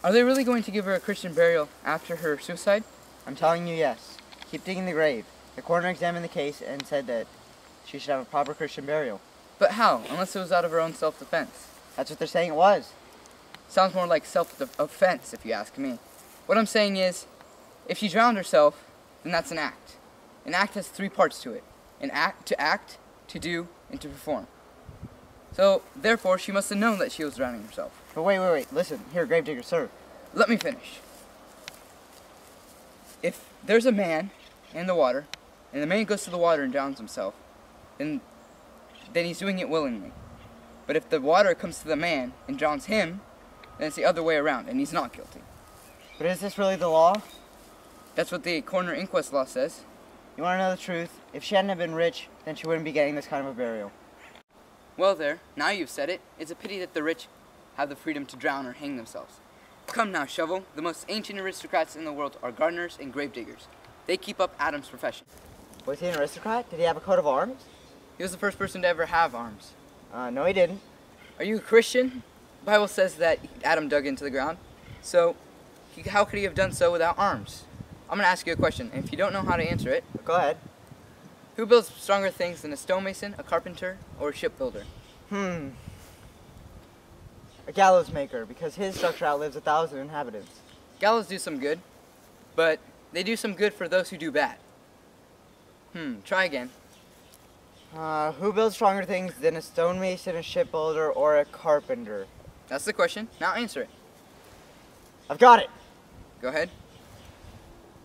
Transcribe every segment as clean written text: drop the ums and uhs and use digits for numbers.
Are they really going to give her a Christian burial after her suicide? I'm telling you yes. Keep digging the grave. The coroner examined the case and said that she should have a proper Christian burial. But how, unless it was out of her own self-defense? That's what they're saying it was. Sounds more like self-offense, if you ask me. What I'm saying is, if she drowned herself, then that's an act. An act has 3 parts to it. An act, to do, and to perform. So, therefore, she must have known that she was drowning herself. But wait. Listen. Here, gravedigger, sir. Let me finish. If there's a man in the water, and the man goes to the water and drowns himself, then he's doing it willingly. But if the water comes to the man and drowns him, then it's the other way around, and he's not guilty. But is this really the law? That's what the coroner inquest law says. You want to know the truth? If she hadn't have been rich, then she wouldn't be getting this kind of a burial. Well there, now you've said it. It's a pity that the rich have the freedom to drown or hang themselves. Come now, Shovel. The most ancient aristocrats in the world are gardeners and gravediggers. They keep up Adam's profession. Was he an aristocrat? Did he have a coat of arms? He was the first person to ever have arms. No, he didn't. Are you a Christian? The Bible says that Adam dug into the ground. So, how could he have done so without arms? I'm going to ask you a question, and if you don't know how to answer it... Go ahead. Who builds stronger things than a stonemason, a carpenter, or a shipbuilder? A gallows maker, because his structure outlives 1,000 inhabitants. Gallows do some good, but they do some good for those who do bad. Try again. Who builds stronger things than a stonemason, a shipbuilder, or a carpenter? That's the question. Now answer it. I've got it. Go ahead.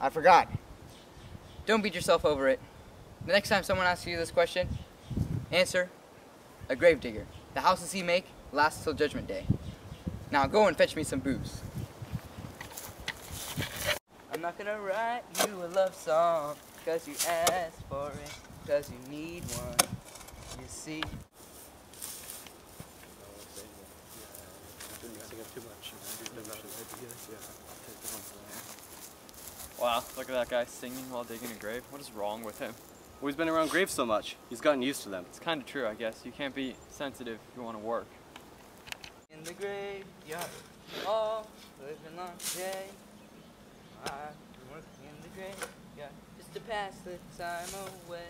I forgot. Don't beat yourself over it. The next time someone asks you this question, answer, a gravedigger. The houses he make last till Judgment Day. Now go and fetch me some booze. I'm not gonna write you a love song, cause you asked for it, cause you need one, you see. Wow, look at that guy singing while digging a grave. What is wrong with him? Well, he's been around graves so much. He's gotten used to them. It's kind of true, I guess. You can't be sensitive if you want to work. In the graveyard, all living long day. I'm working in the graveyard just to pass the time away.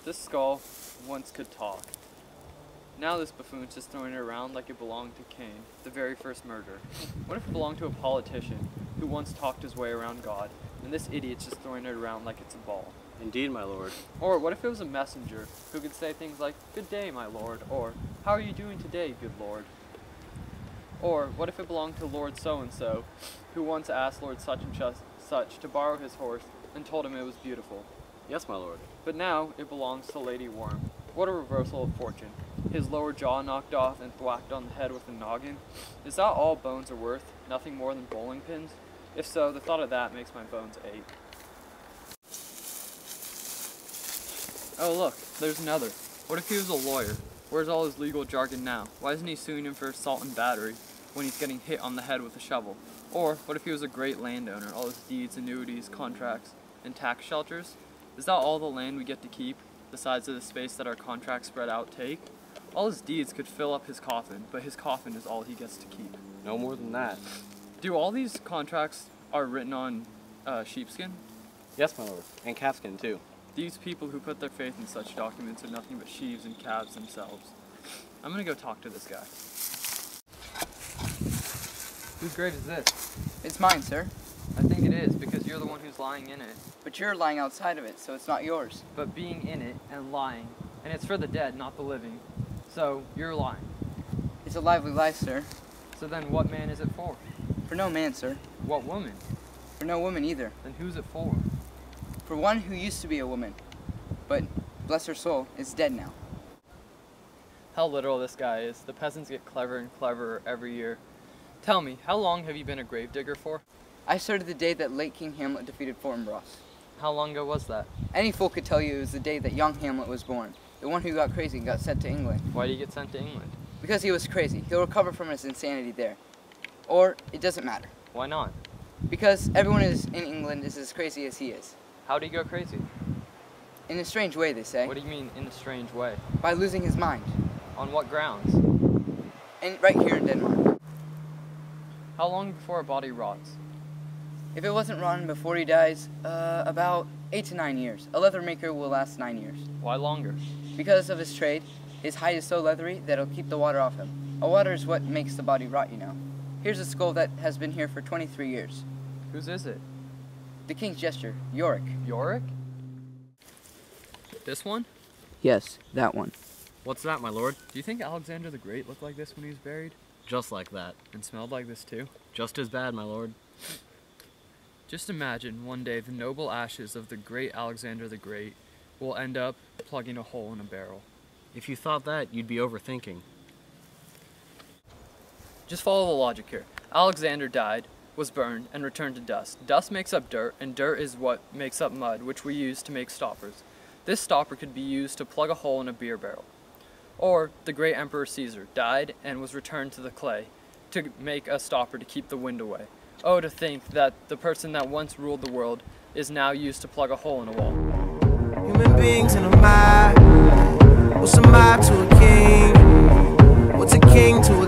This skull once could talk. Now this buffoon's just throwing it around like it belonged to Cain, the very first murderer. What if it belonged to a politician who once talked his way around God, and this idiot's just throwing it around like it's a ball? Indeed, my lord. Or what if it was a messenger who could say things like, "Good day, my lord," or "How are you doing today, good lord?" Or what if it belonged to Lord so-and-so, who once asked Lord such to borrow his horse and told him it was beautiful? Yes, my lord. But now it belongs to Lady Worm. What a reversal of fortune. His lower jaw knocked off and thwacked on the head with a noggin. Is that all bones are worth? Nothing more than bowling pins? If so, the thought of that makes my bones ache. Oh look, there's another. What if he was a lawyer? Where's all his legal jargon now? Why isn't he suing him for assault and battery when he's getting hit on the head with a shovel? Or what if he was a great landowner? All his deeds, annuities, contracts, and tax shelters? Is that all the land we get to keep, the size of the space that our contracts spread out take? All his deeds could fill up his coffin, but his coffin is all he gets to keep. No more than that. Do all these contracts are written on sheepskin? Yes, my lord. And calfskin, too. These people who put their faith in such documents are nothing but sheaves and calves themselves. I'm gonna go talk to this guy. Whose grave is this? It's mine, sir. I think it is, because you're the one who's lying in it. But you're lying outside of it, so it's not yours. But being in it and lying, and it's for the dead, not the living. So, you're lying. It's a lively lie, sir. So then what man is it for? For no man, sir. What woman? For no woman either. Then who's it for? For one who used to be a woman, but, bless her soul, is dead now. How literal this guy is. The peasants get cleverer and cleverer every year. Tell me, how long have you been a gravedigger for? I started the day that late King Hamlet defeated Fortinbras. How long ago was that? Any fool could tell you it was the day that young Hamlet was born. The one who got crazy and got sent to England. Why did he get sent to England? Because he was crazy. He'll recover from his insanity there. Or, it doesn't matter. Why not? Because everyone in England is as crazy as he is. How did he go crazy? In a strange way, they say. What do you mean, in a strange way? By losing his mind. On what grounds? And right here in Denmark. How long before a body rots? If it wasn't rotten before he dies, about 8 to 9 years. A leather maker will last 9 years. Why longer? Because of his trade, his hide is so leathery that it'll keep the water off him. A water is what makes the body rot, you know. Here's a skull that has been here for 23 years. Whose is it? The king's jester, Yorick. Yorick? This one? Yes, that one. What's that, my lord? Do you think Alexander the Great looked like this when he was buried? Just like that. And smelled like this too? Just as bad, my lord. Just imagine one day the noble ashes of the great Alexander the Great will end up plugging a hole in a barrel. If you thought that, you'd be overthinking. Just follow the logic here. Alexander died, was burned, and returned to dust. Dust makes up dirt, and dirt is what makes up mud, which we use to make stoppers. This stopper could be used to plug a hole in a beer barrel. Or the great Emperor Caesar died and was returned to the clay to make a stopper to keep the wind away. Oh, to think that the person that once ruled the world is now used to plug a hole in a wall. Human beings in a mob. What's a mob to a king? What's a king to a